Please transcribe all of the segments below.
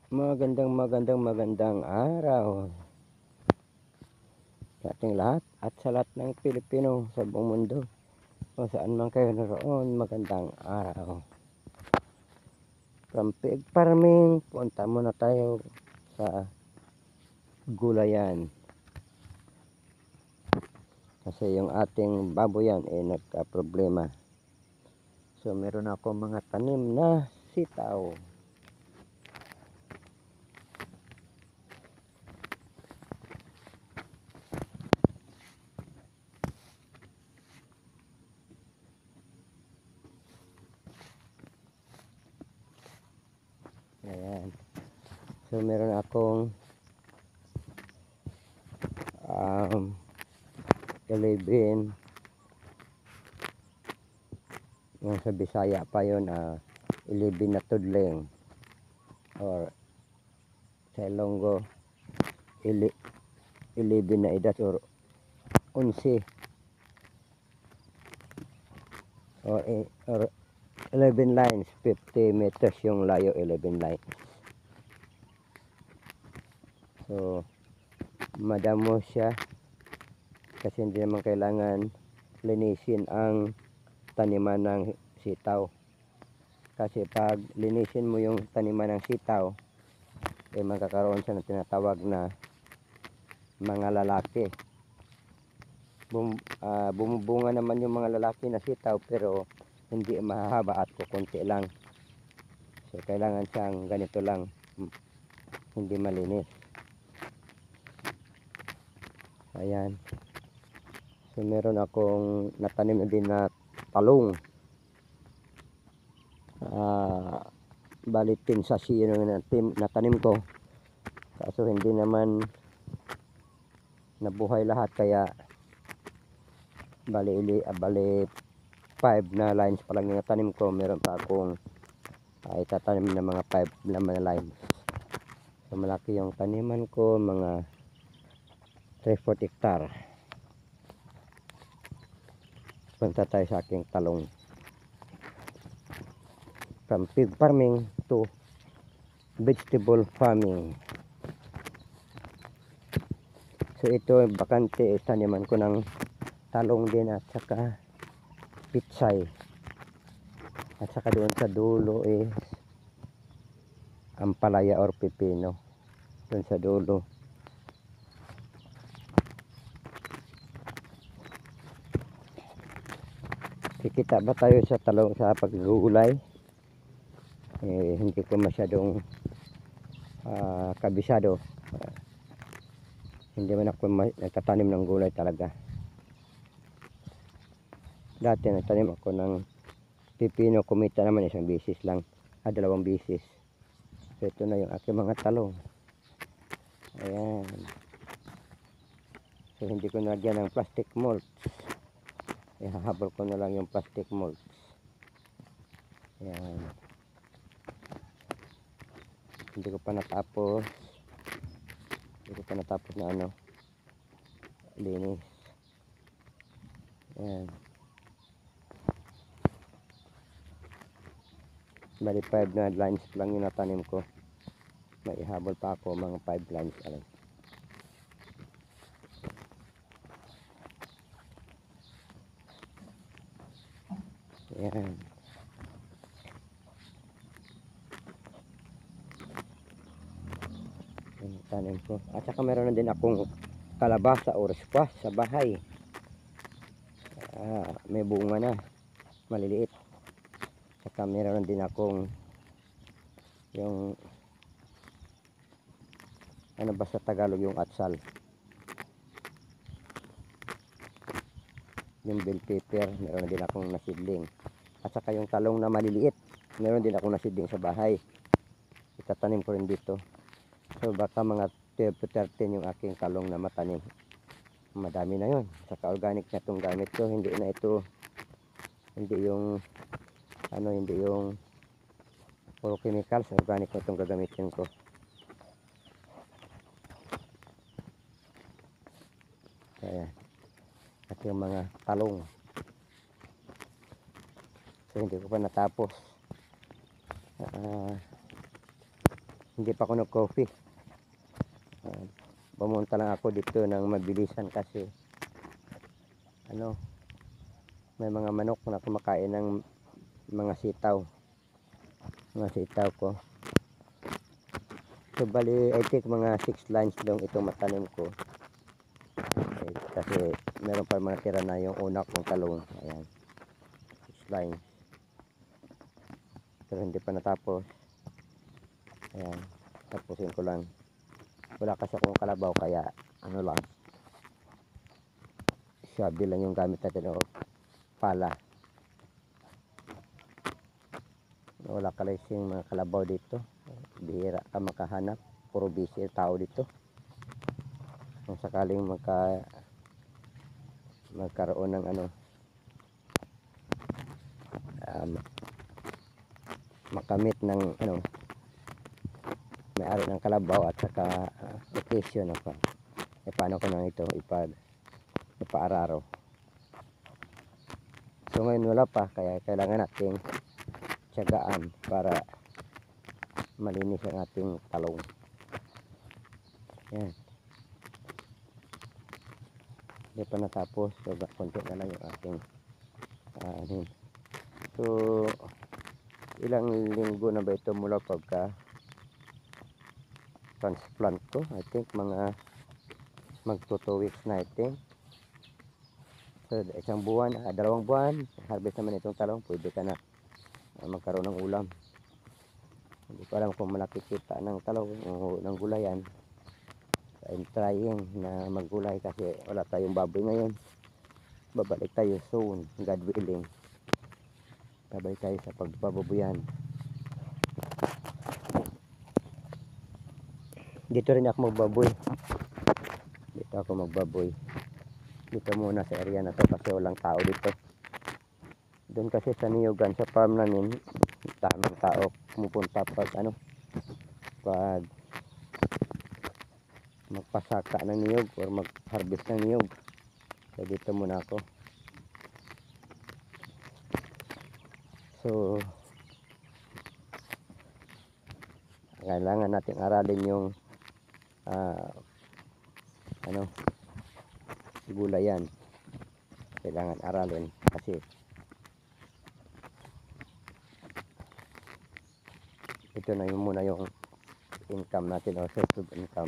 Magandang araw sa ating lahat at sa lahat ng Pilipino sa buong mundo. Kung saan man kayo naroon, magandang araw. From pig farming, punta muna tayo sa gulayan. Kasi yung ating baboyan ay nagka-problema. So meron ako mga tanim na sitaw. Ayan. So meron akong 11, yung sa Bisaya pa yun, 11 na tudling, or sa Ilonggo 11 na idas, or 11 or 11 lines, 50 meters yung layo, 11 lines. So madamo siya kasi hindi naman kailangan linisin ang taniman ng sitaw. Kasi pag linisin mo yung taniman ng sitaw, magkakaroon siya ng tinatawag na mga lalaki. Bumubunga naman yung mga lalaki na sitaw, pero hindi mahahaba at kukunti lang. So kailangan siyang ganito lang, hindi malinis. Ayan. So meron akong natanim din na talong. Bali pinsasi yung natanim ko. Kaso hindi naman nabuhay lahat, kaya bali 5 na lines pa lang yung natanim ko. Meron pa akong itatanim na mga 5 na mga lines. So malaki yung taniman ko, mga 3-4 hectare. Punta tayo sa aking talong. From pig farming to vegetable farming. So ito bakante, taniman ko ng talong din at saka pitsay. At saka doon sa dulo is ampalaya or pipino. Doon sa dulo. Kikita ba tayo sa talong sa paggugulay? Hindi ko masyadong kabisado. Hindi man ako nagtatanim ng gulay talaga. Dati nagtanim ako ng pipino, kumita naman isang bisis lang, 2 bisis. So ito na yung aking mga talong. Ayan. So hindi ko nalagyan ng plastic mulch. Ihahabol ko na lang yung plastic mulch. Ayan. Hindi ko pa natapos na linis. Ayan. Bali 5 na lines lang yung natanim ko. May ihabol pa ako mga 5 lines lang. Ayan. Yung tanim ko. At saka meron na din akong kalabasa or squash sa bahay. May bunga na, maliliit. Saka meron din akong yung ano ba sa Tagalog yung atsal, yung bell pepper, meron din akong nasidling. At saka yung talong na maliliit, meron din akong nasidling sa bahay. Itatanim ko rin dito. So baka mga 12 to 13 yung aking talong na matanim. Madami na yun. Saka organic na itong gamit ko. Hindi na ito, hindi yung puro chemicals. Organic na itong gagamitin ko. Kaya at yung mga talong. So hindi ko pa natapos. hindi pa ako nag-coffee. Pumunta lang ako dito ng mabilisan kasi ano, may mga manok na kumakain ng mga sitaw ko. So bali I think mga 6 lines lang itong matanim ko. Kasi meron pa mga tira na yung una kong talong. Ayan, 6 lines, pero hindi pa natapos. Ayan, tapusin ko lang. Wala kasi akong kalabaw, kaya ano lang, sabi lang yung gamit natin, o pala. Wala kalaysing mga kalabaw dito, bihira ka makahanap, puro busy tao dito. Kung sakaling magkaroon ng ano, makamit ng ano, may-ari ng kalabaw at saka occasion ako, paano ko nang ito ipaararo. So ngayon wala pa, kaya kailangan nating tiyagaan para malinis ang ating talong. Yan, hindi pa natapos, so konti na lang yung ating so ilang linggo na ba ito mula pagka transplant ko? I think mga magto 2 weeks na, I think. So isang buwan, 2 buwan harvest naman itong talong, pwede ka na magkaroon ng ulam. Hindi ko alam kung malaki kita ng talong o ng gulayan. I'm trying na maggulay kasi wala tayong baboy ngayon. Babalik tayo soon, God willing. Babalik tayo sa pagbababuyan. Dito rin ako magbaboy. Dito muna sa area na to kasi walang tao dito. Doon kasi sa Niyugan, sa farm namin, tamang tao pumupunta pag magpasaka ng niyog or mag-harvest ng niyog. So dito muna ako. So kailangan nating aralin yung gulayan. Kailangan aralin kasi ito na yung muna yung income natin, o source of income.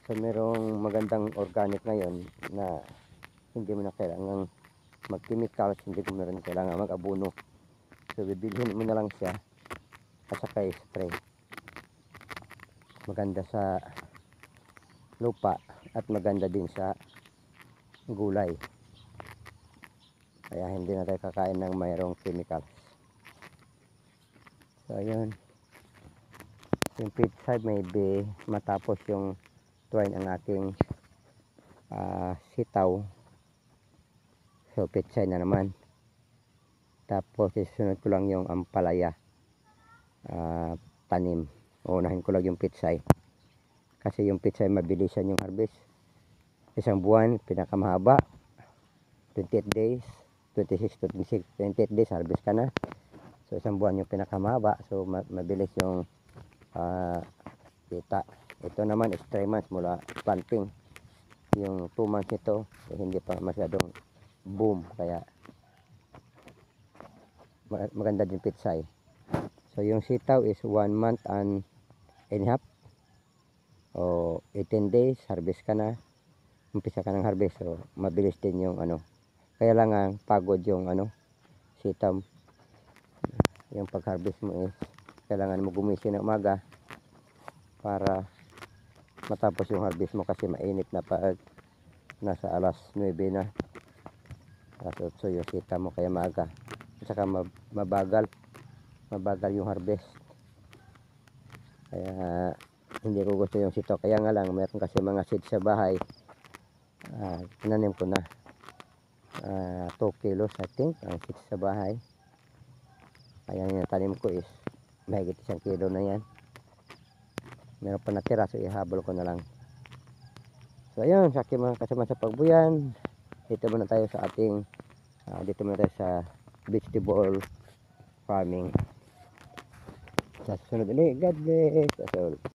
So merong magandang organic ngayon na hindi mo na kailangan mag-chemicals, hindi mo na rin kailangan mag-abono. So bibilhin mo na lang siya at saka spray. Maganda sa lupa at maganda din sa gulay, kaya hindi na tayo kakain ng mayroong chemicals. So ayun, yung pit side maybe matapos yung twine ang aking sitaw. So pit side na naman, tapos isunod ko lang yung ampalaya tanim. Unahin ko lang yung pit side kasi yung pit side mabilisan yung harvest. Isang buwan pinakamahaba, 28 days, 26, 28 days harvest ka na. So isang buwan yung pinakamahaba, so mabilis yung kita. Ito naman is 3 months mula planting. Yung 2 months ito hindi pa masyadong boom, kaya maganda din pitsay. So yung sitaw is 1 month and a half o 18 days harvest ka na, umpisa ka ng harvest. So mabilis din yung kaya lang pagod yung sitaw. Yung pag-harvest mo is kailangan mo gumising ng umaga para matapos yung harvest mo, kasi mainit na pag nasa alas 9 na, alas 8 yung sitaw mo, kaya maaga. At saka mabagal yung harvest, kaya hindi ko gusto yung sitaw. Kaya nga lang meron kasi mga seeds sa bahay, tinanim ko na 2 kilos I think ang seeds sa bahay. Ayan yung tanim ko is mahigit 1 kilo na yan. Meron pa natira, so ihabol ko na lang. So ayun, sa aking mga kasama sa pagbuyan, dito muna tayo sa ating vegetable farming. Sa susunod ulit. God bless us all.